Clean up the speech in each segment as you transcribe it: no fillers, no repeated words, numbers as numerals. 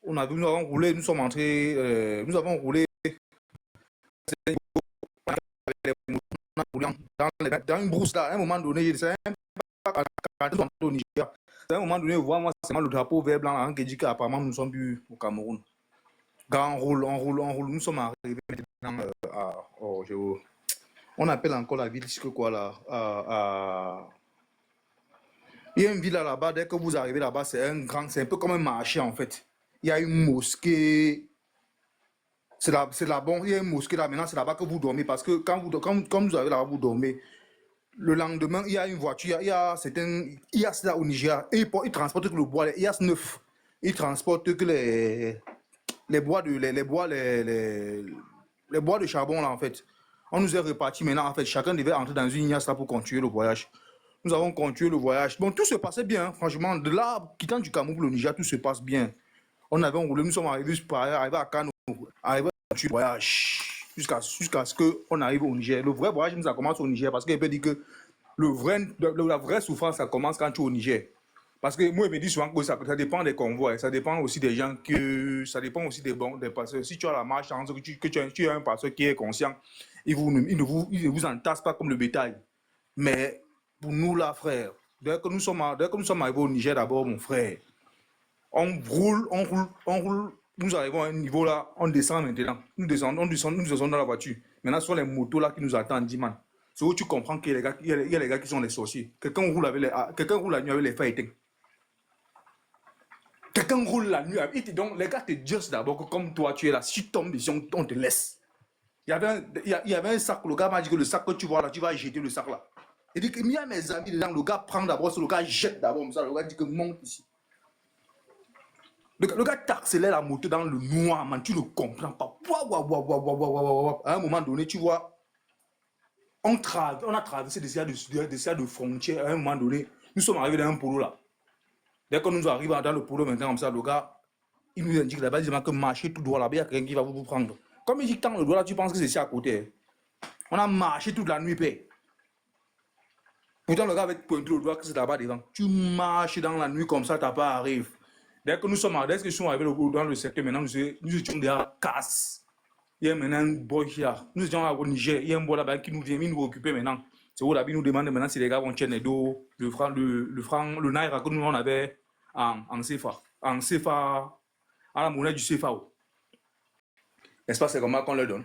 Nous avons roulé, nous sommes entrés, nous avons roulé dans une brousse là. À un moment donné, c'est au Niger. À un moment donné, voir moi, c'est le drapeau vert blanc là, qui dit qu'apparemment nous sommes plus au Cameroun. Quand on roule, nous sommes arrivés maintenant on appelle encore la ville, que quoi là, il y a une ville là-bas, dès que vous arrivez là-bas, c'est un peu comme un marché en fait. Il y a une mosquée, c'est là, bon, il y a une mosquée là, maintenant c'est là-bas que vous dormez, parce que quand vous arrivez là-bas, vous dormez. Le lendemain, il y a une voiture, il y a ça au Niger, et ils transportent que le bois, il y a 9, ils transportent que les bois les bois de charbon là en fait. On nous est reparti maintenant en fait, chacun devait entrer dans une IAS là pour continuer le voyage. Nous avons continué le voyage. Bon, tout se passait bien, franchement. De là, quittant du Cameroun pour le Niger, tout se passe bien. On avait roulé, nous sommes arrivés à Kano, arrivés à le voyage, jusqu'à ce qu'on arrive au Niger. Le vrai voyage nous a commencé au Niger parce qu'il peut dire que la vraie souffrance, ça commence quand tu es au Niger. Parce que moi, je me dis souvent que ça dépend des convois, ça dépend aussi des gens, ça dépend aussi des passeurs. Si tu as la marche, tu as un passeur qui est conscient, il ne vous entasse pas comme le bétail. Mais pour nous là, frère, dès que nous sommes arrivés au Niger d'abord, mon frère, on roule, nous arrivons à un niveau là, on descend maintenant. Nous descendons dans la voiture. Maintenant, ce sont les motos là qui nous attendent, dit man. C'est où tu comprends qu'il y a les gars qui sont les sorciers. Quelqu'un roule la nuit avec les phares éteints. Quelqu'un roule la nuit avec. Donc, les gars te disent d'abord que comme toi, tu es là, si tu tombes ici, on te laisse. Il y avait un sac, le gars m'a dit que le sac que tu vois là, tu vas jeter le sac là. Il dit qu'il y a mes amis dedans, le gars prend d'abord, le gars jette d'abord, le gars dit que monte ici. Le gars t'accélère la moto dans le noir, man, tu ne comprends pas. À un moment donné, tu vois, on a traversé des salles de frontières. À un moment donné, nous sommes arrivés dans un polo là. Dès que nous arrivons dans le polo maintenant, comme ça, le gars, il nous indique là-bas, il dit que marcher tout droit là-bas, il y a quelqu'un qui va vous prendre. Comme il dit tant le doigt là, tu penses que c'est ici à côté. On a marché toute la nuit, paix. Pourtant, le gars avait pointé le doigt que c'est là-bas devant. Tu marches dans la nuit comme ça, t'as pas arrivé. Dès que nous sommes arrivés dans le secteur, maintenant, nous étions déjà casse. Il y a maintenant un boy là. Nous étions au Niger. Il y a un boy là-bas qui nous vient, il nous occuper maintenant. C'est où là, il nous demande maintenant si les gars vont tenir le naira que nous on avait en CFA. En CFA, à la monnaie du CFA. N'est-ce pas, c'est comme ça qu'on leur donne.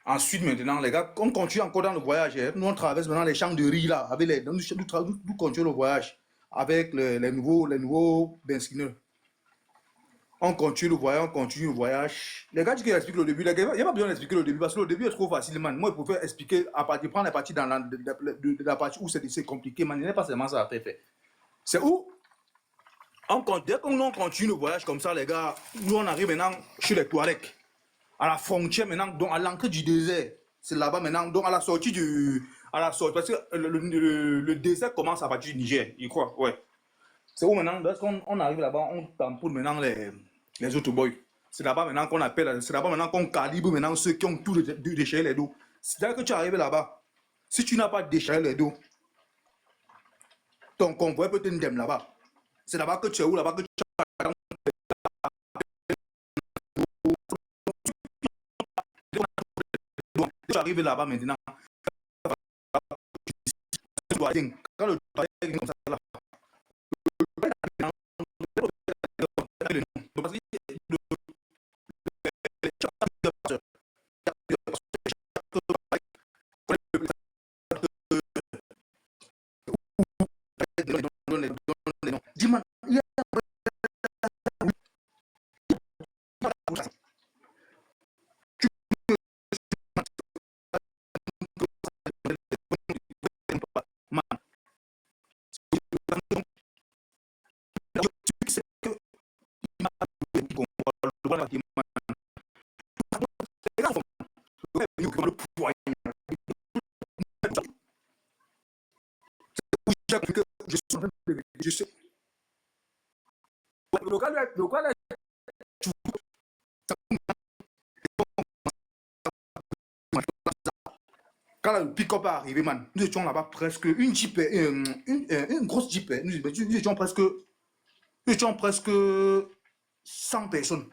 Ensuite, maintenant, les gars, on continue encore dans le voyage. Nous, on traverse maintenant les champs de riz là. Nous continuons le voyage avec les nouveaux benzineurs. On continue le voyage. Les gars disent qu'ils expliquent le début. Il n'y a pas besoin d'expliquer le début parce que le début est trop facile, man. Moi, je préfère expliquer prendre la partie dans la partie où c'est compliqué, man. Il n'y a pas seulement ça à faire. C'est où dès qu'on continue le voyage comme ça, les gars, nous, on arrive maintenant chez les Touaregs. À la frontière maintenant, donc à l'entrée du désert. C'est là-bas maintenant, donc à la sortie parce que le désert commence à partir du Niger, je crois, ouais. C'est où maintenant, lorsqu'on arrive là-bas, on tamponne maintenant les autres boys. C'est là-bas maintenant qu'on appelle, c'est là-bas maintenant qu'on calibre maintenant ceux qui ont tout déchiré les dos. C'est-à-dire que tu arrives là-bas, si tu n'as pas déchiré les dos, ton convoi peut te ndem là-bas. C'est là-bas que tu es où, là-bas que tu arrives là-bas maintenant. Quand le comme ça là, dis-moi, il y a je sais. Le local Quand le pick-up est arrivé, man, nous étions là-bas presque une Jeep, une grosse Jeep. Nous étions presque 100 personnes.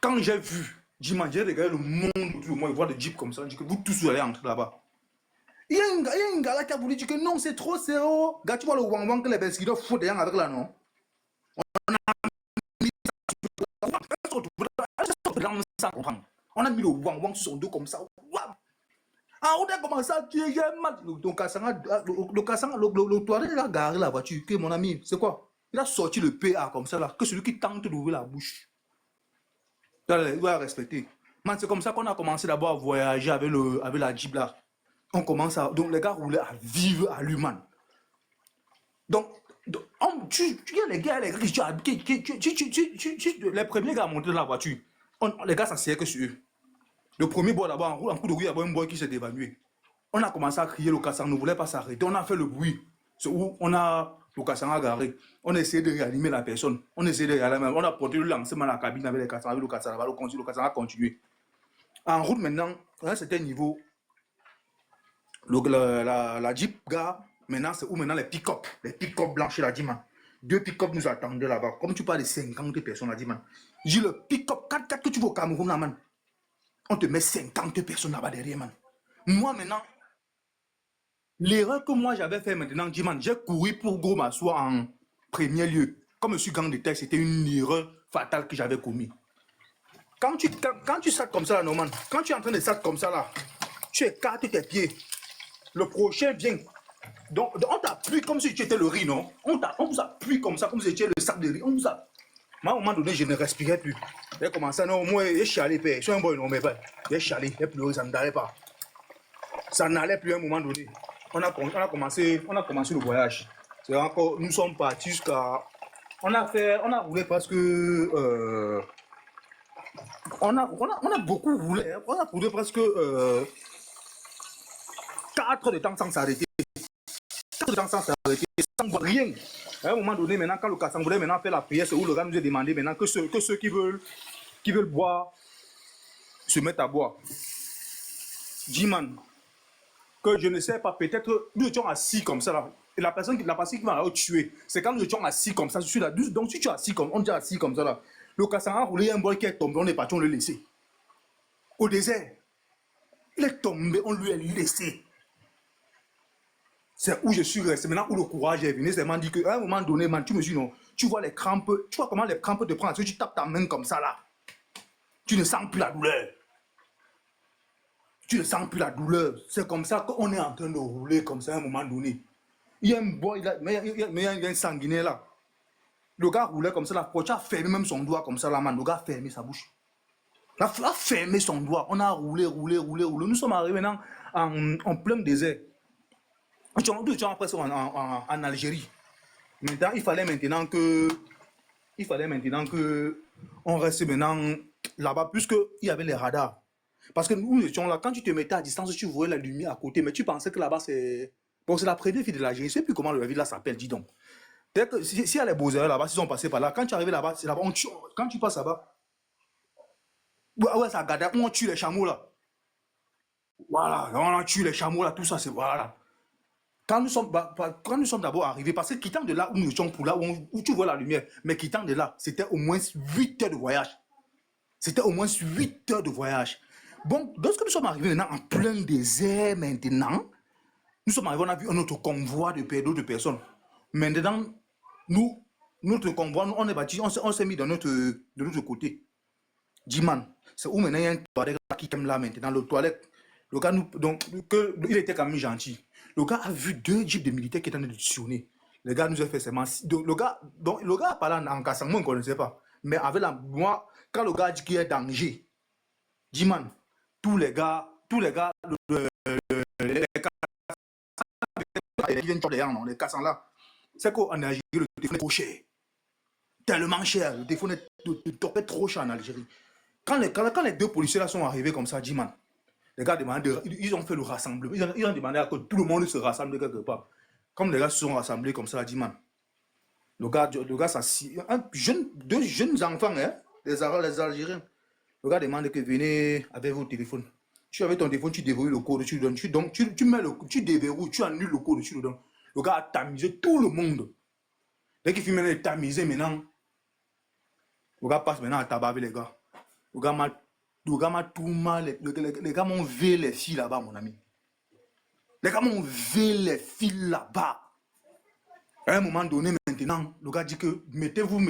Quand j'ai vu, j'ai regardé le monde autour de moi, voir des Jeeps comme ça, je dis que vous tous vous allez entrer là-bas. Il y a un gars là qui a voulu dire que non, c'est trop zéro. Gars, tu vois le wang-wang que les Besquidos foutent derrière avec là, non? On a mis le wang-wang sur son dos comme ça. Ah, on a commencé à tuer, j'ai mal. Le toit, il a garé la voiture. Que mon ami, c'est quoi? Il a sorti le PA comme ça là. Que celui qui tente d'ouvrir la bouche. Il doit respecter. Man, c'est comme ça qu'on a commencé d'abord à voyager avec la Jeep là. On commence à. Donc les gars roulaient à vivre à l'humain. Donc, tu les gars les premiers gars à monter dans la voiture, les gars s'asseyaient que sur eux. Le premier bois d'abord, en coup de bruit, il y avait un bois qui s'est évanoué. On a commencé à crier, le Kassan ne voulait pas s'arrêter. On a fait le bruit. C'est où on a le Kassan à garé. On a essayé de réanimer la personne. On a essayé de réanimer. On a porté le lancement à la cabine avec les Kassan, avec le Kassan. Le Kassan a continué. En route maintenant, à un certain niveau, la Jeep gare, maintenant c'est où maintenant les pick-up blanches là, dit man. 2 pick-up nous attendaient là-bas. Comme tu parles de 50 personnes là, dit man. J'ai le pick-up 4x4 que tu vois au Cameroun là, man. On te met 50 personnes là-bas derrière, man. Moi maintenant, l'erreur que moi j'avais fait maintenant, dit man, j'ai couru pour gros m'asseoir en premier lieu. Comme je suis gang de tête, c'était une erreur fatale que j'avais commis. Quand tu sautes comme ça là, Norman, quand tu es en train de sauter comme ça là, tu écartes tes pieds. Le prochain vient. Donc on t'appuie comme si tu étais le riz, non? On vous appuie comme ça, comme si tu étais le sac de riz. On vous a... À un moment donné, je ne respirais plus. J'ai commencé à non, moi, j'ai chialé, père. Je suis un boy, non, mais pas. J'ai chialé, j'ai pleuré, ça n'allait pas. Ça n'allait plus à un moment donné. On a commencé le voyage. C'est encore, nous sommes partis jusqu'à. On a roulé parce que. On a beaucoup roulé. Hein. On a roulé presque 4 heures de temps sans s'arrêter. 4 heures de temps sans s'arrêter, sans voir rien. À un moment donné, maintenant, quand le Kassan voulait maintenant faire la prière, c'est où le gars nous a demandé maintenant que ceux qui veulent boire se mettent à boire. Dis man, que je ne sais pas, peut-être nous étions assis comme ça là. Et la personne qui m'a tué, c'est quand nous étions assis comme ça. Je suis là. Donc si tu es assis comme, on est assis comme ça là. Le Kassan a roulé un boy qui est tombé, on est parti, on l'a laissé. Au désert, il est tombé, on lui a laissé. C'est où je suis resté. Maintenant où le courage est venu, c'est m'a dit qu'à un moment donné, man, tu me dis non, tu vois les crampes, tu vois comment les crampes te prennent, tu tapes ta main comme ça là. Tu ne sens plus la douleur. Tu ne sens plus la douleur. C'est comme ça qu'on est en train de rouler comme ça à un moment donné. Il y a un boy, il y a un sanguinaire là. Le gars roulait comme ça, la poche a fermé même son doigt comme ça là, man. Le gars a fermé sa bouche. Il a fermé son doigt. On a roulé. Nous sommes arrivés maintenant en plein désert. Nous étions presque en Algérie. Maintenant, il fallait maintenant que on reste maintenant là-bas, puisqu'il y avait les radars. Parce que nous étions là, quand tu te mettais à distance, tu voyais la lumière à côté, mais tu pensais que là-bas, c'est... Bon, c'est la première ville de l'Algérie. Je ne sais plus comment la ville là s'appelle, dis donc. S'il y a les beaux-arts là-bas, s'ils sont passés par là, quand tu arrives là-bas, c'est là-bas, quand tu passes là-bas, ouais, ça garde, on tue les chameaux là. Voilà, on tue les chameaux là, tout ça, c'est voilà. Quand nous sommes d'abord arrivés, parce que quittant de là où nous étions pour là, où tu vois la lumière, mais quittant de là, c'était au moins 8 heures de voyage. C'était au moins 8 heures de voyage. Bon, lorsque nous sommes arrivés maintenant en plein désert, maintenant, nous sommes arrivés, on a vu un autre convoi d'autres personnes. Maintenant, notre convoi, on est bâti, on s'est mis de l'autre côté. Diman, c'est où maintenant il y a un toilette qui tombe là maintenant, le toilette. Le gars, il était quand même gentil. Le gars a vu 2 jeeps de militaires qui étaient en train de sonner. Le gars nous a fait seulement... Le gars a parlé en cassant, moi, on ne connaissait pas. Mais avec moi, quand le gars dit qu'il y a danger, Diman, tous les gars, les cassants là, c'est qu'en Algérie, le téléphone est trop cher. Tellement cher, le téléphone est trop cher en Algérie. Quand les 2 policiers là sont arrivés comme ça, Diman, les gars ils ont fait le rassemblement. Ils ont demandé à que tout le monde se rassemble quelque part. Comme les gars se sont rassemblés comme ça, Diman, le gars s'assit. 2 jeunes enfants, hein, les Algériens. Le gars demande que venez avec vos téléphones. Tu avais ton téléphone, tu déverrouilles le code, tu le donnes. Tu mets tu déverrouilles, tu annules le code, tu le donnes. Le gars a tamisé tout le monde. Dès qu'il finit maintenant de tamiser maintenant, le gars passe maintenant à tabac avec les gars. Le gars m'a tout mal. Les gars m'ont vu les filles là-bas, mon ami. Les gars m'ont vu les filles là-bas. À un moment donné, maintenant, le gars dit que mettez-vous.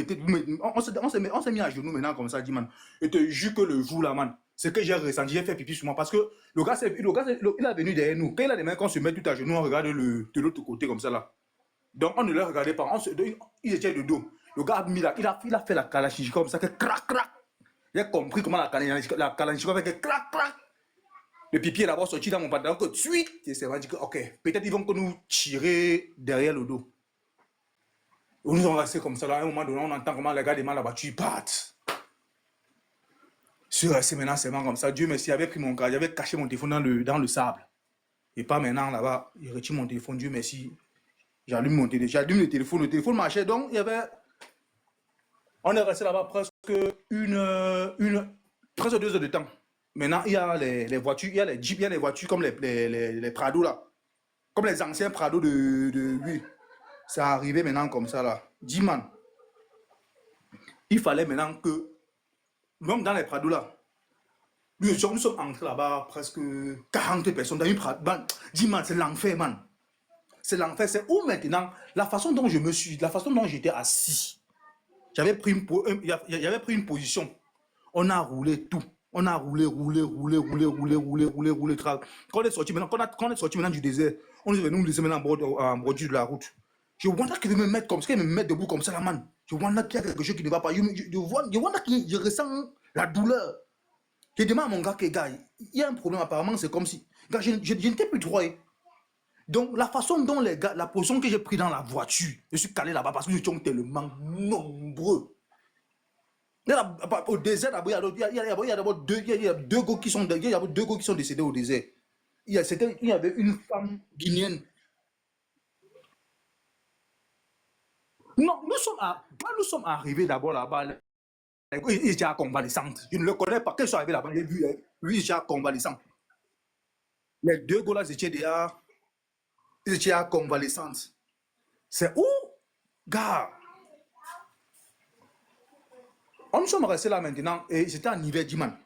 On s'est mis à genoux maintenant comme ça, dit man. Et te jure que le jour là, man, c'est que j'ai ressenti, j'ai fait pipi sur moi parce que le gars, il est venu derrière nous. Quand il a des mains qu'on se met tout à genoux, on regarde de l'autre côté comme ça là. Donc on ne le regardait pas. Ils étaient de dos. Le gars a mis là, il a fait la kalachnikov comme ça, que crac, crac. J'ai compris comment la kalachnikov fait que crac, crac. Le pipi est d'abord sorti dans mon pantalon que de suite. Et c'est vrai, dit que ok, peut-être ils vont que nous tirer derrière le dos. Ils nous ont resté comme ça là. À un moment donné, on entend comment les gars des mains la voiture partent. Je suis resté maintenant seulement comme ça. Dieu merci, j'avais pris mon gars, j'avais caché mon téléphone dans le sable. Et pas maintenant là-bas, il retire mon téléphone, Dieu merci. J'allume le téléphone marchait. Donc, il y avait. On est resté là-bas presque presque 2 heures de temps. Maintenant, il y a les voitures, il y a les jeeps, il y a les voitures comme les Prado là. Comme les anciens Prado de oui. C'est arrivé maintenant comme ça là. 10 man. Il fallait maintenant que, même dans les Prado là, nous sommes entrés là-bas presque 40 personnes dans une Prado. 10 man, c'est l'enfer, man. C'est l'enfer. C'est où maintenant, la façon dont j'étais assis. J'avais pris une position. On a roulé tout. On a roulé. Quand on est sorti maintenant du désert, on est venu nous laisser maintenant en bordure de la route. Je vois qu'il veut me mettre comme ça, qu'il me met debout comme ça, la man. Je vois qu'il y a quelque chose qui ne va pas. Je vois que je ressens la douleur. Je demande à mon gars, gars, il y a un problème apparemment, c'est comme si. Gars, je n'étais plus droit. Donc, la façon dont les gars, la position que j'ai prise dans la voiture, je suis calé là-bas parce que nous étions tellement nombreux. Au désert, il y a d'abord deux gars qui sont décédés au désert. Il y avait une femme guinéenne. Non, quand nous sommes arrivés d'abord là-bas, ils étaient à convalescente. Je ne le connais pas. Quand ils sont arrivés là-bas, j'ai vu, lui, il était à convalescente. Les 2 gars là, ils étaient à convalescente. C'est où, gars? On sommes restés là maintenant et c'était en hiver, Diman.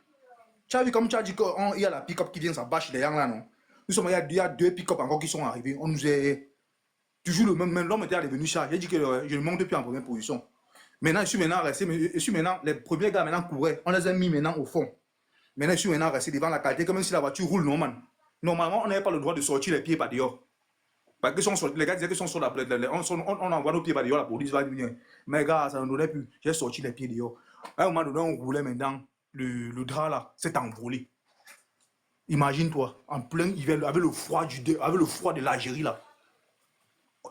Tu as vu comme tu as dit qu'il y a la pick-up qui vient sa bâche derrière là, non? Il y a 2 pick-up encore qui sont arrivés. On nous est toujours le même. L'homme était devenu chargé. J'ai dit que je ne monte plus en première position. Maintenant, je suis maintenant resté. Les premiers gars maintenant couraient. On les a mis maintenant au fond. Maintenant, je suis maintenant resté devant la qualité comme si la voiture roule normal. Normalement, on n'avait pas le droit de sortir les pieds par dehors. Parce que les gars disaient qu'ils sont sur la plainte. On envoie nos pieds par dehors, la police va venir. Mais gars, ça ne donnait plus. J'ai sorti les pieds dehors. À un moment donné, on roulait maintenant. Le drap là s'est envolé. Imagine-toi, en plein hiver, avec le froid de l'Algérie là.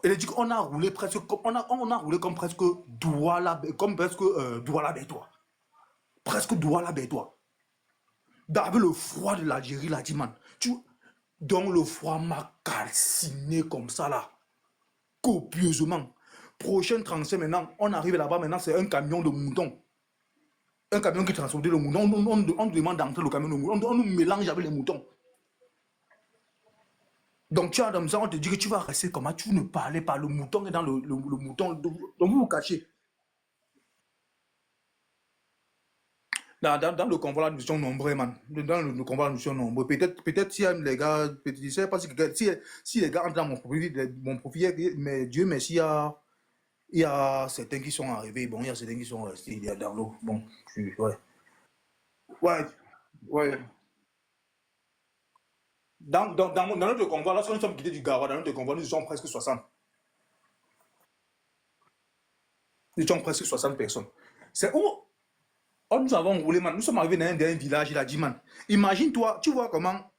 Elle dit qu'on a roulé presque on a roulé comme presque Douala, Douala Bétois. Presque Douala Bétois. Avec le froid de l'Algérie là, dit man. Donc le froid m'a calciné comme ça là. Copieusement. Prochaine transfert maintenant, on arrive là-bas maintenant, c'est un camion de moutons. Un camion qui transportait le mouton. On demande d'entrer le camion de mouton. On nous mélange avec les moutons. Donc tu as comme ça, on te dit que tu vas rester comment? Tu ne parlais pas. Le mouton est dans le mouton. Donc vous vous cachez. Dans le convoi, nous sommes nombreux, man. Dans le convoi, nous sommes nombreux. Peut-être si les gars, je ne sais pas si les gars entrent dans mon profil, mais Dieu merci, il y a certains qui sont arrivés. Bon, il y a certains qui sont restés dans l'eau. Bon, ouais. Ouais, ouais. Dans notre convoi, lorsque nous sommes quittés du Garoua, dans notre convoi, nous sommes presque 60. Nous sommes presque 60 personnes. C'est où nous avons roulé, man. Nous sommes arrivés dans un village, il a dit, man. Imagine-toi, tu vois comment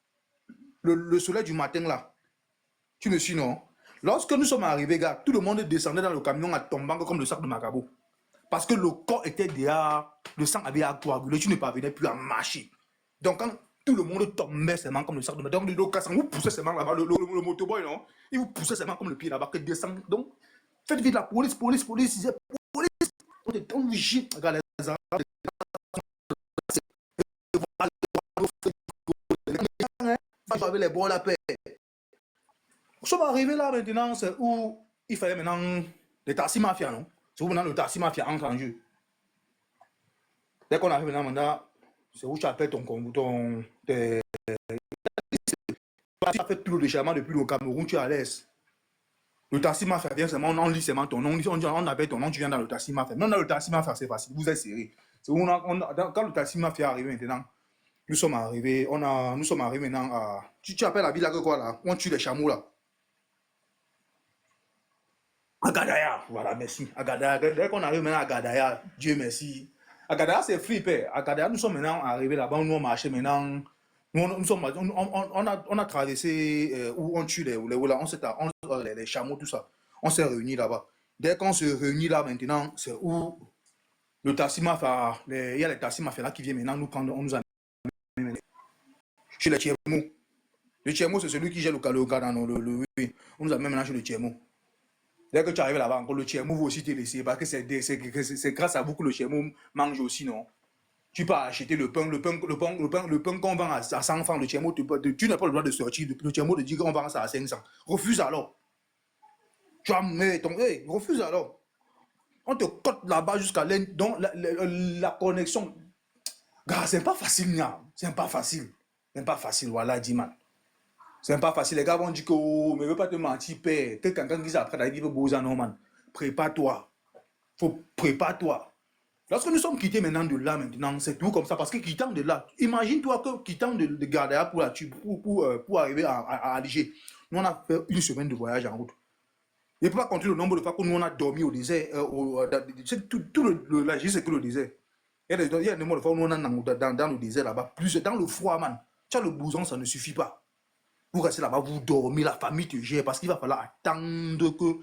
le soleil du matin là, tu me suis, non? Lorsque nous sommes arrivés, gars, tout le monde descendait dans le camion en tombant comme le sac de Macabo. Parce que le corps était déjà, le sang avait coagulé, tu ne parvenais plus à marcher. Donc quand tout le monde tombait seulement comme le sac de Macabo, donc le cassan vous poussait seulement là-bas, le motoboy, non? Il vous poussait seulement comme le pied là-bas, que descend. Donc, faites vite la police, police. Regarde les Arabes, avec les bols à paix. Nous sommes arrivés là maintenant, c'est où il fallait maintenant les taxis mafia, non? C'est où maintenant le taxi mafia entre en jeu. Dès qu'on arrive maintenant, c'est où tu appelles ton tu as fait tout le déchirement depuis le Cameroun, tu es à l'aise. Le taxi mafia vient seulement, on lit seulement ton nom, on appelle ton nom, tu viens dans le taxi mafia. Non, dans le taxi mafia, c'est facile, vous êtes serré. Quand le taxi mafia est arrivé maintenant, nous sommes arrivés maintenant à. Tu appelles la ville là que quoi là? On tue les chameaux là. À Gadaya, voilà, merci. À Gadaya, dès qu'on arrive maintenant à Gadaya, Dieu merci. À Gadaya, c'est flippé. À Gadaya, nous sommes maintenant arrivés là-bas, nous on marché maintenant. On a traversé où on tue les chameaux, tout ça. On s'est réunis là-bas. Dès qu'on se réunit là maintenant, c'est où le taxi mafia, il y a les taxis mafia là qui viennent maintenant nous prendre, on nous amène chez les Tchermou. Le Tchermou, c'est celui qui gère le cas dans on nous amène maintenant chez le Tchermou. Dès que tu arrives là-bas, encore le Tchermou va aussi te laisser parce que c'est grâce à vous que le Tchermou mange aussi, non? Tu peux acheter le pain qu'on vend à 100 francs, le Tchermou, tu n'as pas le droit de sortir, le Tchermou te dit qu'on vend ça à 500. Refuse alors. Tu as mis ton. Hey, refuse alors. On te cote là-bas jusqu'à la connexion. Gars, c'est pas facile, Nia. C'est pas facile. C'est pas facile, voilà, Diman. C'est pas facile. Les gars vont dire que, oh, mais ne veux pas te mentir, père. Quelqu'un qui dit après, il veut bouger, non, man. Prépare-toi. Faut prépare-toi. Lorsque nous sommes quittés maintenant de là, maintenant, c'est tout comme ça. Parce que quittant de là, imagine-toi que quittant de Gardaya pour arriver à Alger, nous on a fait une semaine de voyage en route. Je ne peux pas compter le nombre de fois que nous on a dormi au désert. Tout l'Algérie, c'est que le désert. Il y a des nombre de fois où nous on a dans le désert là-bas. Plus dans le froid, man. Tu as le blouson, ça ne suffit pas. Vous restez là-bas, vous dormez, la famille te gère. Parce qu'il va falloir attendre que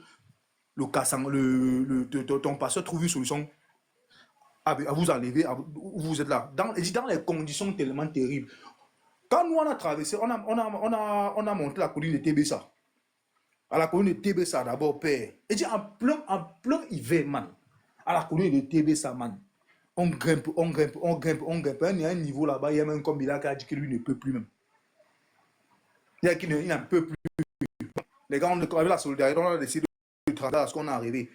ton passeur trouve une solution à vous enlever, vous êtes là. Dans les conditions tellement terribles. Quand nous on a traversé, on a monté la colline de Tébessa. À la colline de Tébessa d'abord, père. Et dit en plein hiver, man. À la colline de Tébessa, man. On grimpe. Il y a un niveau là-bas, il y a même comme Bila qui a dit que lui ne peut plus même. Il y a qui ne peut plus. Les gars, avec la solidarité, on a décidé de travailler à ce qu'on est arrivé.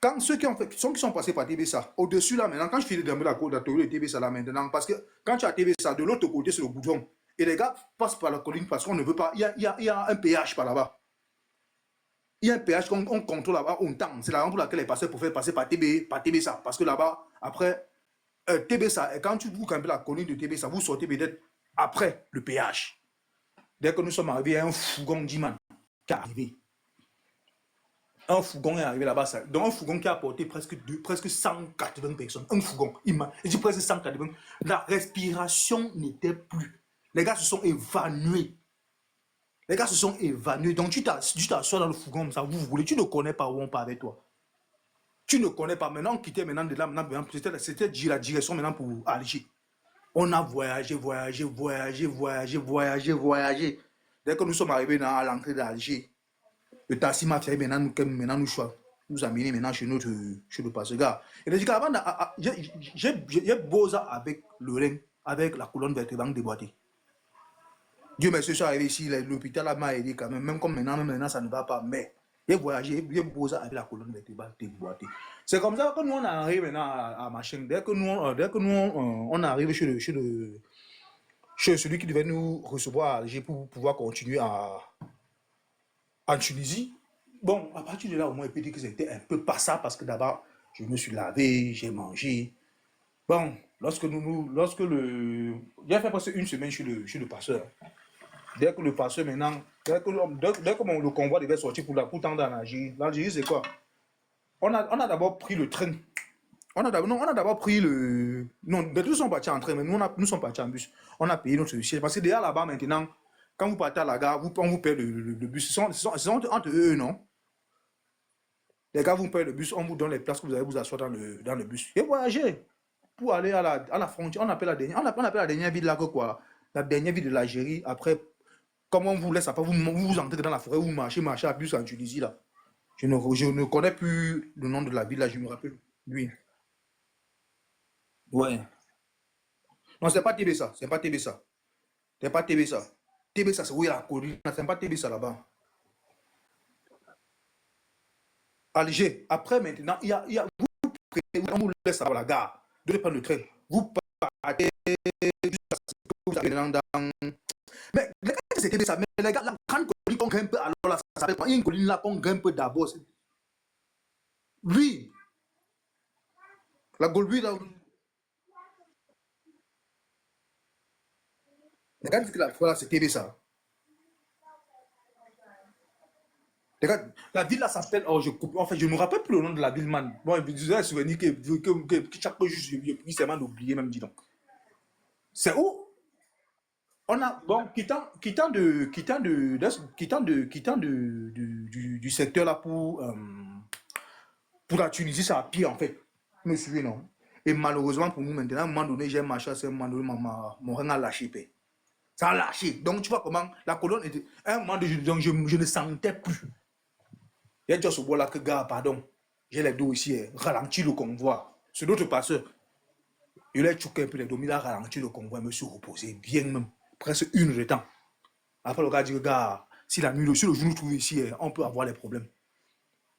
Quand ceux qui sont passés par TBSA, au-dessus là maintenant, quand je finis de la côte de TBSA là maintenant, parce que quand tu as TBSA, de l'autre côté c'est le bouton. Et les gars passent par la colline parce qu'on ne veut pas. Il y a un péage par là-bas. Il y a un péage qu'on contrôle là-bas, on tente. C'est la raison pour laquelle les passeurs pour faire passer par TBSA. Parce que là-bas, après, TBSA, quand vous campez la colline de TBSA, vous sortez peut-être après le péage. Dès que nous sommes arrivés, il y a un fourgon d'Iman qui est arrivé. Un fourgon est arrivé là-bas. Donc un fourgon qui a apporté presque 180 personnes. Un fourgon. Je dis presque 180. La respiration n'était plus. Les gars se sont évanouis. Donc tu t'assois dans le fourgon, ça vous voulez. Tu ne connais pas où on part avec toi. Tu ne connais pas. Maintenant, on quittait maintenant de là. C'était la direction maintenant pour Alger. On a voyagé. Dès que nous sommes arrivés à l'entrée d'Alger, le taxi m'a fait maintenant nous amener maintenant chez le passeur. Et il dit qu'avant, j'ai beau ça avec le rein, avec la colonne vertébrale déboîtée. Dieu merci, je suis arrivé ici, l'hôpital m'a aidé quand même, même comme maintenant ça ne va pas, mais j'ai voyagé, j'ai beau ça avec la colonne vertébrale déboîtée. C'est comme ça que nous on arrive maintenant à machin. Dès que nous on arrive chez celui qui devait nous recevoir à Alger pour pouvoir continuer en Tunisie. Bon, à partir de là, au moins, il peut dire que c'était un peu pas ça, parce que d'abord, je me suis lavé, j'ai mangé. Bon, j'ai fait presque une semaine chez le passeur. Dès que le passeur, maintenant, dès que le convoi devait sortir pour tendre en Algérie, l'Algérie, c'est quoi? On a d'abord pris le train. On a d'abord pris le. Non, tous sont partis en train, mais nous sommes partis en bus. On a payé notre siège. Parce que déjà là-bas, maintenant, quand vous partez à la gare, on vous paye le bus. C'est entre eux, non? Les gars vous payent le bus, on vous donne les places que vous allez vous asseoir dans le bus. Et voyager pour aller à la frontière. On appelle la dernière ville là que quoi? La dernière ville de l'Algérie. Après, comme on vous laisse après, vous entrez dans la forêt, vous marchez à bus en Tunisie là. Je ne connais plus le nom de la ville là, je me rappelle. Oui. Ouais. Non, c'est pas TBSA. C'est pas TBSA. TBSA, c'est où il y a la colline. C'est pas TBSA là-bas. Alger. Après, maintenant, on vous laisse à la gare. Vous devez prendre le train. Vous partez jusqu'à ce que vous allez dans. Mais les gars, c'est TBSA. Mais les gars, la grande colline qu'on grimpe, alors là, ça s'appelle pas. Il y a une colline là qu'on grimpe d'abord. Oui, la Golbie là. Les gars disent que la fois là, c'est TBSA. La ville là s'appelle. Oh, je coupe. En fait, je ne me rappelle plus le nom de la ville, man. Bon, je vous ai un souvenir que chaque fois, je puis seulement oublié, même, dis donc. C'est où? On a. Bon, quittant du secteur là pour la Tunisie, c'est à pied, en fait. Je me souviens, non? Et malheureusement pour nous, maintenant, à un moment donné, j'ai marché à ce moment donné, mon rein a lâché, paix. Ça a lâché. Donc, tu vois comment la colonne était. À un moment donné, donc, je ne sentais plus. Il y a déjà ce bois-là que, gars, pardon, j'ai les dos ici, ralenti le convoi. C'est d'autres passeurs. Il a choqué un peu les dos, il a ralenti le convoi, je me suis reposé bien même, presque une heure de temps. Après, le gars dit, gars, si la nuit, si le jour nous trouve ici, on peut avoir les problèmes.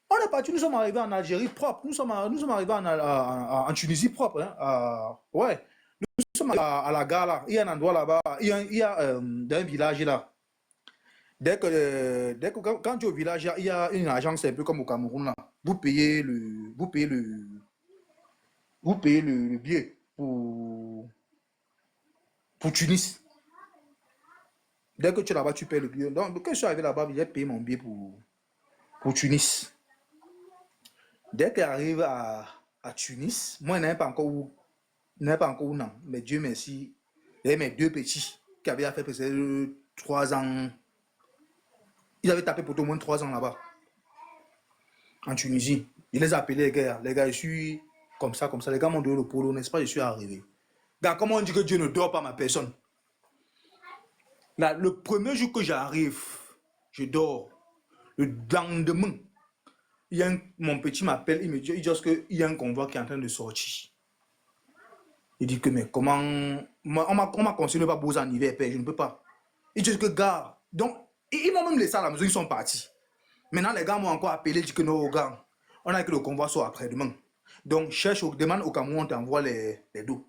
On est parti, nous sommes arrivés en Algérie propre, nous sommes arrivés en Tunisie propre. Hein, ouais, nous sommes à la gare là, il y a un endroit là-bas, il y a dans un village là. Quand tu es au village, il y a une agence un peu comme au Cameroun là. Vous payez le billet pour Tunis. Dès que tu es là-bas, tu payes le billet. Donc, quand je suis arrivé là-bas, j'ai payé mon billet pour Tunis. Dès qu'il arrive à Tunis, moi, je n'avais pas encore où, non. Mais Dieu merci, il y avait mes deux petits qui avaient fait peut-être 3 ans. Ils avaient tapé pour au moins 3 ans là-bas, en Tunisie. Il les a appelés, les gars. Les gars, je suis comme ça, comme ça. Les gars m'ont donné le polo, n'est-ce pas? Je suis arrivé. Gars, comment on dit que Dieu ne dort pas ma personne? Là, le premier jour que j'arrive, je dors. Le lendemain, mon petit m'appelle, il me dit qu'il y a un convoi qui est en train de sortir. Il dit que, mais comment. On m'a conseillé de ne pas poser en hiver, père, je ne peux pas. Il dit que, gars. Donc, ils m'ont même laissé à la maison, ils sont partis. Maintenant, les gars m'ont encore appelé, dit que non, gars, on a que le convoi soit après-demain. Donc, demande au Cameroun, on t'envoie les dos.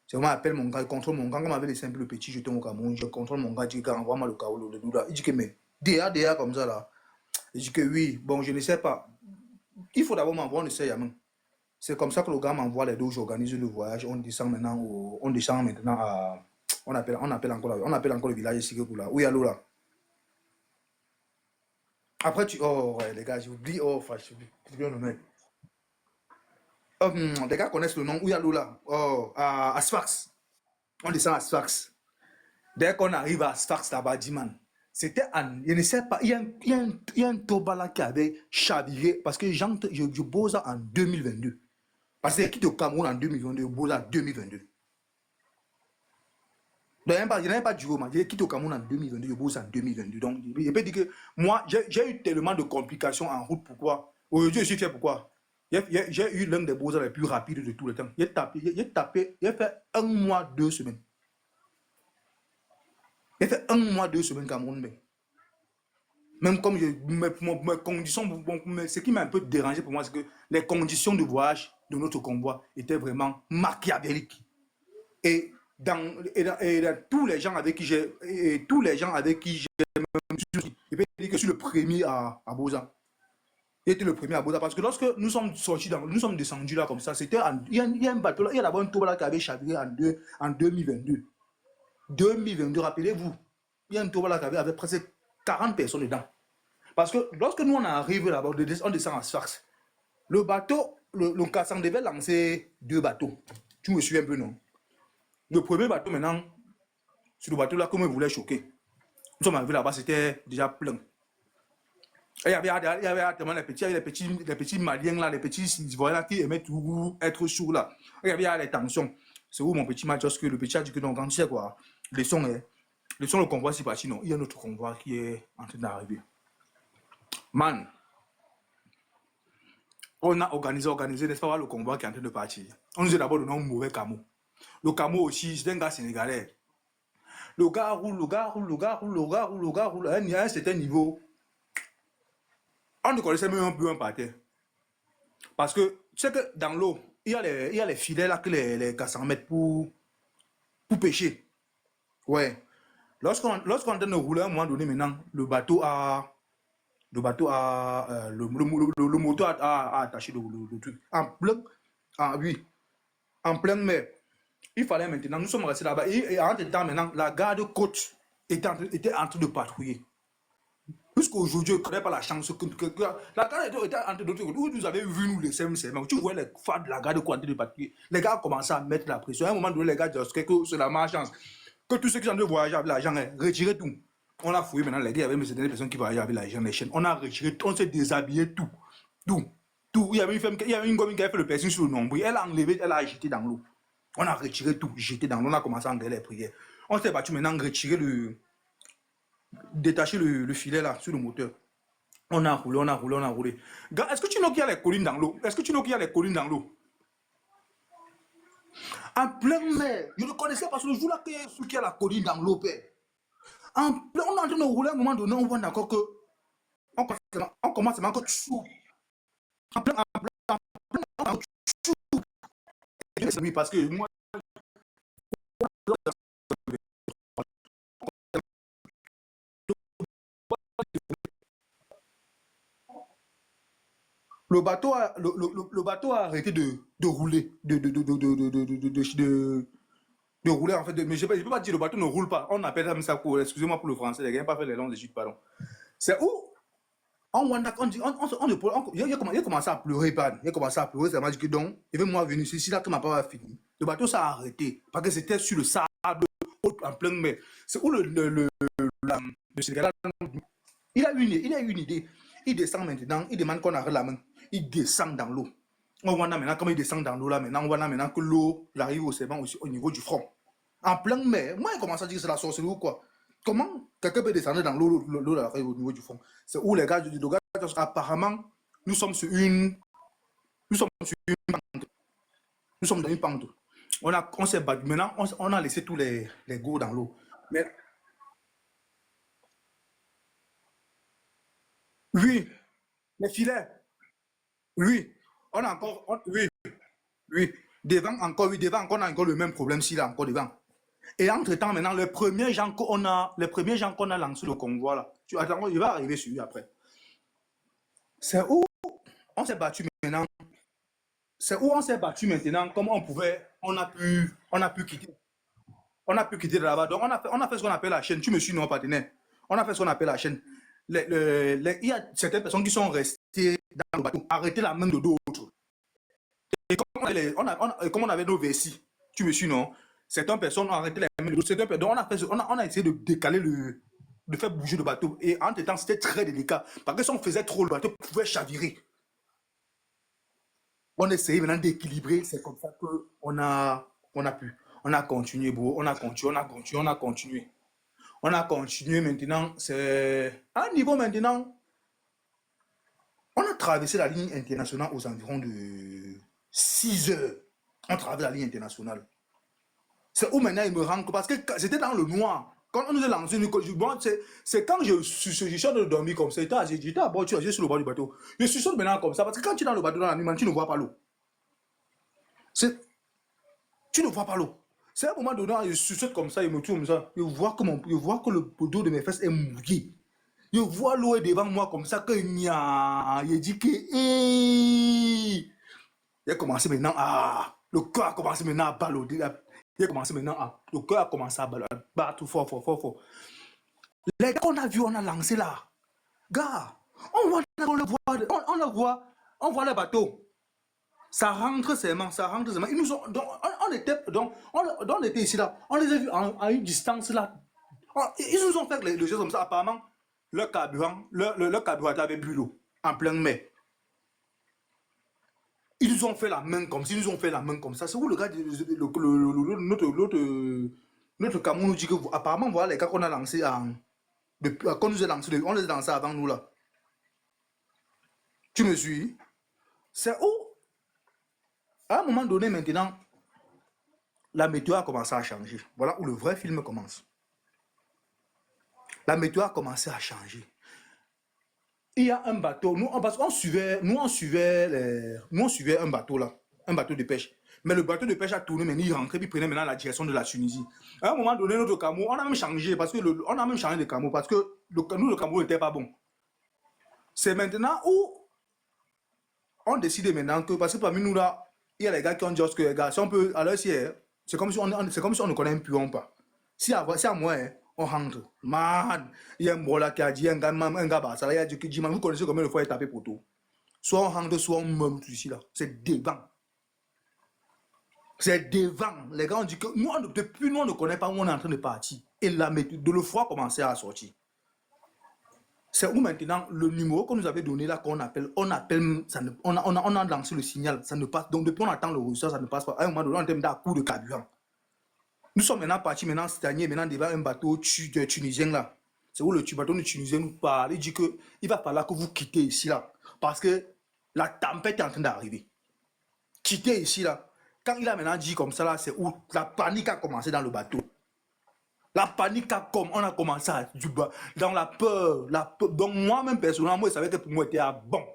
C'est moi, appelle mon gars, il contrôle mon gars. Quand on m'avait laissé un peu le petit jeton au Cameroun, je contrôle mon gars, je dis, gars, envoie-moi le dos là. Il dit que, mais, DA, comme ça, là. Il dit que oui, bon, je ne sais pas. Il faut d'abord m'envoyer, on essaie, Yaman. C'est comme ça que le gars m'envoie les dos, j'organise le voyage. On descend maintenant à. On appelle encore le village ici, là. Où il y a l'eau là. Après, oh, ouais, les gars, j'oublie. Oh, enfin, j'oublie le nom. Les gars connaissent le nom. Où il y a l'eau là. Oh, à Sfax. On descend à Sfax. Dès qu'on arrive à Sfax là-bas, Diman, c'était je ne sais pas, il y a un Toba là qui avait chaviré parce que je bosse en 2022. Parce qu'il quitte au Cameroun en 2022, je bosse en 2022. Donc, il n'y avait pas du roman. J'ai quitté au Cameroun en 2022, je bosse en 2022. Donc, je peux dire que moi, j'ai eu tellement de complications en route. Pourquoi? Aujourd'hui, je suis fier pourquoi? J'ai eu l'un des beaux les plus rapides de tout le temps. J'ai fait 1 mois, 2 semaines. J'ai fait 1 mois, 2 semaines Cameroun. Même comme mes conditions, ce qui m'a un peu dérangé pour moi, c'est que les conditions de voyage de notre convoi étaient vraiment machiavéliques. Et dans tous les gens avec qui j'ai je peux dire que je suis le premier à Boza. J'étais le premier à Boza parce que lorsque nous sommes descendus là comme ça, il y a un bateau là, il y a d'abord un tour là qui avait chaviré en 2022. 2022, rappelez-vous, il y a un tour là qui avait presque 40 personnes dedans. Parce que lorsque nous on arrive là-bas, on descend à Sfax. Le bateau, le Kassan devait lancer 2 bateaux. Tu me suis un peu, non? Le premier bateau maintenant, sur le bateau là, comme il voulait choquer. Nous sommes arrivés là-bas, c'était déjà plein. Et il y avait les petits Maliens là, les petits Ivoiriens qui aimaient tout être chaud là. Et il y avait les tensions. C'est où mon petit match, parce que le petit a dit que non, quand tu sais quoi, le convoi c'est parti, non. Il y a notre convoi qui est en train d'arriver. Man, on a organisé, n'est-ce pas, le convoi qui est en train de partir. On nous a d'abord donné un mauvais camo. Le camo aussi, c'est un gars sénégalais. Le gars roule, le gars roule, le gars roule, le gars roule, le gars roule. À un certain niveau, on ne connaissait même un peu un parterre. Parce que tu sais que dans l'eau, il y a les filets là que les cassants mettent pour pêcher. Ouais. Lorsqu'on est en train de rouler, à un moment donné, maintenant, le moteur a attaché le truc. Oui, en plein mer. Il fallait maintenant, nous sommes restés là-bas. Et en temps, maintenant, la garde-côte était en train de patrouiller. Jusqu'aujourd'hui, je ne connais pas la chance que la garde était en train de patrouiller. Où vous avez vu, nous, les CMC, tu vois les fans de la garde-côte en train de patrouiller. Les gars commençaient à mettre la pression. À un moment donné, les gars disent que c'est la malchance. Que tous ceux qui sont en train de voyager avec l'argent, retirez tout. On a fouillé maintenant, les gars, il y avait certaines personnes qui voyageaient avec l'argent, les chaînes. On a retiré, on s'est déshabillé, tout. Tout. Tout. Il y avait une gomme qui avait fait le piercing sur le nombril. Elle a enlevé, elle a jeté dans l'eau. On a retiré tout, jeté dans l'eau. On a commencé à engueuler les prières. On s'est battu maintenant, détacher le filet là, sur le moteur. On a roulé, on a roulé, on a roulé. Gars, est-ce que tu know qu'il y a les collines dans l'eau? Est-ce que tu know qu'il y a les collines dans l'eau? En plein mer. Je ne connaissais pas ce jour-là qu'il y a la colline dans l'eau, père. On est en train de rouler à un moment donné, on voit d'accord que on commence à encore chou. En plein, oui, parce que moi, le bateau a arrêté de rouler, de rouler en fait. Mais je ne peux pas dire le bateau ne roule pas. On appelle ça, excusez-moi pour le français, les gars, pas fait les langues d'études, pardon. C'est où il a commencé à pleurer, il a commencé à pleurer, ça m'a dit que donc, il veut moi venir ici, c'est là que ma part a fini. Le bateau s'est arrêté, parce que c'était sur le sable, en plein mer. C'est où le Sénégal, il a une idée. Il descend maintenant, il demande qu'on arrête la main. Il descend dans l'eau. On voit maintenant, comme il descend dans l'eau là, maintenant, on voit là maintenant que l'eau arrive aussi au niveau du front. En plein mer. Moi, il commence à dire que c'est la sorcellerie ou quoi. Comment quelqu'un peut descendre dans l'eau arrive au niveau du fond? C'est où les gars, apparemment, nous sommes sur une pente. Nous sommes dans une pente. On s'est battu. Maintenant, on a laissé tous les gos dans l'eau. Mais oui, les filets, oui. On a encore, oui, oui. Devant encore, on a encore le même problème s'il est encore devant. Et entre-temps, maintenant, les premiers gens qu'on a lancé le convoi là, attends, il va arriver sur lui après. C'est où on s'est battu maintenant. C'est où on s'est battu maintenant, comme on pouvait, on a pu quitter. On a pu quitter de là-bas. Donc, on a fait ce qu'on appelle la chaîne. Tu me suis, non, partenaire? On a fait ce qu'on appelle la chaîne. Il y a certaines personnes qui sont restées dans le bateau, arrêter la main de d'autres. Et comme on avait nos vessies, tu me suis, non? Certaines personnes ont arrêté la main de d'autres. Donc, on a essayé de décaler de faire bouger le bateau. Et en temps, c'était très délicat. Parce que si on faisait trop, le bateau pouvait chavirer. On essayait maintenant d'équilibrer. C'est comme ça on a pu. On a continué, bro. On a continué, on a continué, on a continué. On a continué maintenant. C'est à un niveau maintenant. On a traversé la ligne internationale aux environs de 6 heures. On traverse la ligne internationale. C'est où maintenant il me rend parce que c'était dans le noir. Quand on nous a lancé une bon, c'est quand je suis de dormir comme ça. J'étais à bord, j'étais sur le bord du bateau. Je suis sûr maintenant comme ça parce que quand tu es dans le bateau dans la nuit, tu ne vois pas l'eau. Tu ne vois pas l'eau. C'est à un moment donné, je suis comme ça, il me tourne comme ça. Je vois que le dos de mes fesses est mouillé. Je vois l'eau devant moi comme ça que il dit que il a commencé maintenant à le cœur a commencé maintenant à baloter. Il a commencé maintenant à le cœur a commencé à battre fort, fort, fort, fort. Les gars qu'on a vu, on a lancé là. Gars, on voit le bateau. Ça rentre seulement, ça rentre seulement. Ils nous ont, donc, on était ici là, on les a vus à une distance là. Ils nous ont fait les choses comme ça. Apparemment, le carburateur avait bu l'eau en pleine mer. Ils nous ont fait la main comme ça, ils nous ont fait la main comme ça. C'est où le gars, notre camion nous dit que, apparemment, voilà les gars qu'on a lancés, qu'on nous a lancés, on les a lancés avant nous là. Tu me suis? C'est où? À un moment donné, maintenant, la météo a commencé à changer. Voilà où le vrai film commence. La météo a commencé à changer. Il y a un bateau, parce qu'on suivait, on suivait un bateau là, un bateau de pêche. Mais le bateau de pêche a tourné, mais il rentrait, puis il prenait maintenant la direction de la Tunisie. À un moment donné, notre camo, on a même changé, parce que on a même changé de camo, parce que nous, le camo n'était pas bon. C'est maintenant où on décide maintenant que, parce que parmi nous là, il y a les gars qui ont dit que les gars, si on peut, alors si, c'est comme si on ne connaît un puant pas. Si à moi, on rentre. Man, il y a un bro là qui a dit, un gars, bah, ça, il a dit que, vous connaissez combien de fois il a tapé pour tout. Soit on rentre, soit on meurt ici là. C'est devant. C'est devant. Les gars ont dit que nous, depuis nous, on ne connaît pas où on est en train de partir. Et la méthode de le froid commençait à sortir. C'est où maintenant le numéro qu'on nous avait donné là, qu'on appelle, on a lancé le signal, ça ne passe. Donc depuis on attend le reçu, ça ne passe pas. À un moment donné, on termine d'un coup de carburant. Nous sommes maintenant partis, maintenant stagner, maintenant devant un bateau tunisien là. C'est où le bateau tunisien nous parle. Il dit qu'il va falloir que vous quittez ici là. Parce que la tempête est en train d'arriver. Quittez ici là. Quand il a maintenant dit comme ça là, c'est où la panique a commencé dans le bateau. La panique a comme on a commencé à dans la peur, Donc moi-même personnellement, je savais que pour moi c'était bon.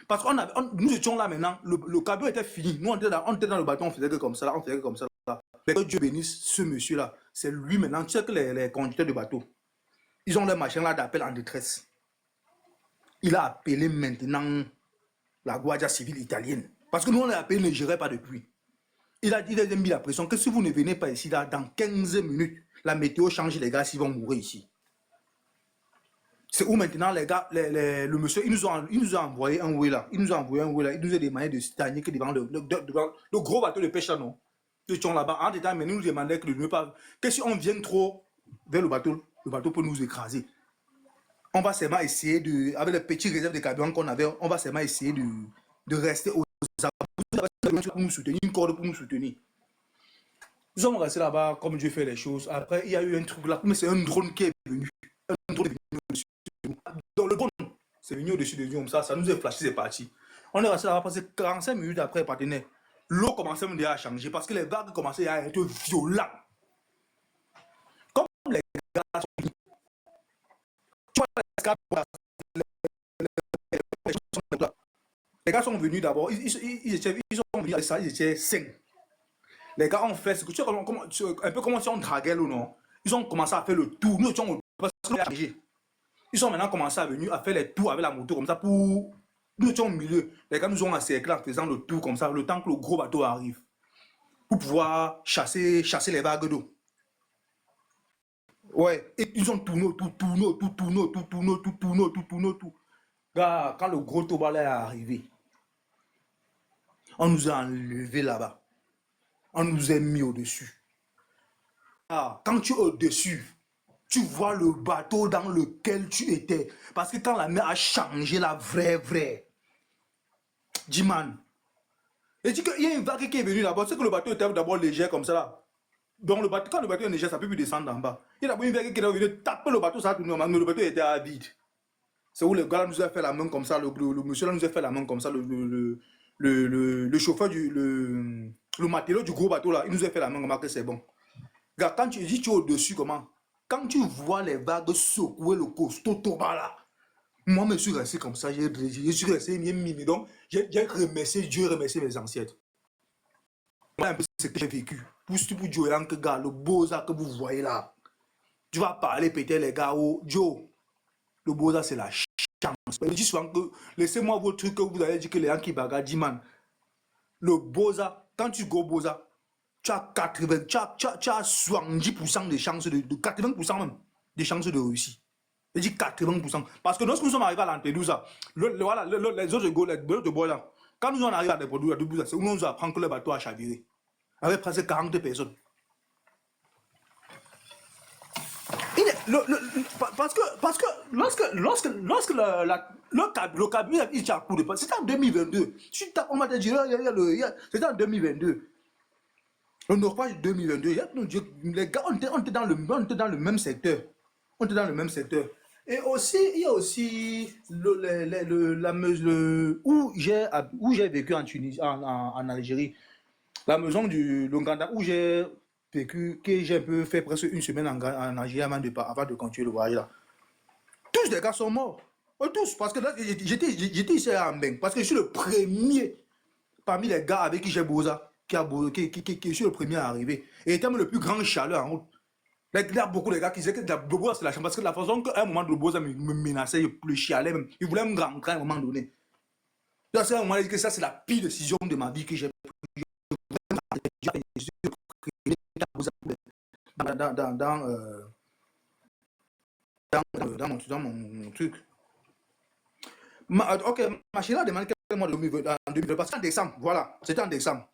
Parce que nous étions là maintenant, le cadeau était fini. Nous on était dans le bateau, on faisait que comme ça là, on faisait que comme ça là. Mais que Dieu bénisse ce monsieur là, c'est lui maintenant. Tu sais que les conducteurs de bateau, ils ont leur machin là d'appel en détresse. Il a appelé maintenant la Guardia civile italienne. Parce que nous on a appelé, ne gérait pas depuis. Il a mis la pression que si vous ne venez pas ici là, dans 15 minutes, la météo change, les gars, s'ils vont mourir ici. C'est où maintenant les gars, le monsieur, il nous a envoyé un way là. Il nous a demandé de stagner que devant le gros bateau de pêche là, non. Nous étions là-bas. En détail, mais nous demandait que de ne pas. Que si on vient trop vers le bateau peut nous écraser. On va seulement essayer de, avec les petits réserves de carburant qu'on avait, on va seulement essayer de rester aux pour nous soutenir, une corde pour nous soutenir. Nous sommes restés là-bas comme Dieu fait les choses. Après, il y a eu un truc là, mais c'est un drone qui est venu. Un drone est venu au-dessus de nous. Dans le drone, c'est venu au-dessus de nous comme ça nous a flashé, c'est parti. On est resté là-bas parce que 45 minutes après, partenaire, l'eau commençait même déjà à changer parce que les vagues commençaient à être violentes. Comme les gars sont venus, tu vois, les gars sont venus d'abord, ils sont venus avec ça, ils étaient 5. Les gars ont fait ce que tu sais, un peu comme si on draguait ou non. Ils ont commencé à faire le tour. Nous étions ils ont maintenant commencé à venir à faire les tours avec la moto comme ça pour. Nous étions au milieu. Les gars nous ont encerclés en faisant le tour comme ça, le temps que le gros bateau arrive. Pour pouvoir chasser les vagues d'eau. Ouais, et ils ont tourné, tout. Gars, quand le gros tobalé est arrivé, on nous a enlevé là-bas. On nous a mis au-dessus. Ah, quand tu es au-dessus, tu vois le bateau dans lequel tu étais. Parce que quand la mer a changé, la vraie. Diman. Et dit qu'il y a une vague qui est venue là-bas. C'est que le bateau était d'abord léger comme ça là. Donc quand le bateau est léger, ça peut plus descendre en bas. Il y a d'abord une vague qui est venue taper le bateau, ça a tourné, mais le bateau était à vide. C'est où le gars là nous a fait la main comme ça, le monsieur là nous a fait la main comme ça, le chauffeur le matelot du gros bateau là, il nous a fait la main comme ça que c'est bon. Regarde, quand tu dis tu es au-dessus, comment? Quand tu vois les vagues secouer le costaud tout bas là, moi je suis resté comme ça, je suis resté mimi. Donc j'ai remercié Dieu, remercié mes ancêtres. Voilà un peu ce que j'ai vécu. Pour Joe, que gars, le beau-ça que vous voyez là, tu vas parler peut-être les gars, oh, Joe, le beau-ça c'est la chance. Je dis souvent que laissez-moi vos trucs que vous avez dit que les gens qui bagarrent, dit man, le beau-ça, quand tu go beau-ça, tu as 80, tu as 70% de chances de 80% même de chances de réussir. Je dis 80%. Parce que lorsque nous sommes arrivés à Lampedusa, voilà, les autres de bois là, quand nous sommes arrivés à Lampedusa, c'est où nous apprend que le bateau a chaviré. Avec presque 40 personnes. Parce que lorsque le cabinet il tient à coup de pas, c'était en 2022. On m'a dit, c'était en 2022. Le naufrage 2022, les gars, on était dans le même secteur. On était dans le même secteur. Et aussi, il y a aussi où j'ai vécu en Tunisie, en Algérie, la maison du Longanda, où j'ai que j'ai un peu fait presque une semaine en Algérie avant de continuer le voyage là. Tous les gars sont morts. Tous, parce que là, j'étais ici à Ambeng, parce que je suis le premier parmi les gars avec qui j'ai bossé, je suis le premier à arriver. Et étant le plus grand chaleur en route. Il y a beaucoup de gars qui disaient que le boss c'est la chambre, parce que la façon qu'à un moment de boss me menaçait, je chialais même, il voulait me rentrer à un moment donné. Là, c'est un moment que ça, c'est la pire décision de ma vie que j'ai prise. Dans mon truc. Ok, ma chérie a demandé quel mois de 2020, parce qu'en décembre, voilà, c'était en décembre.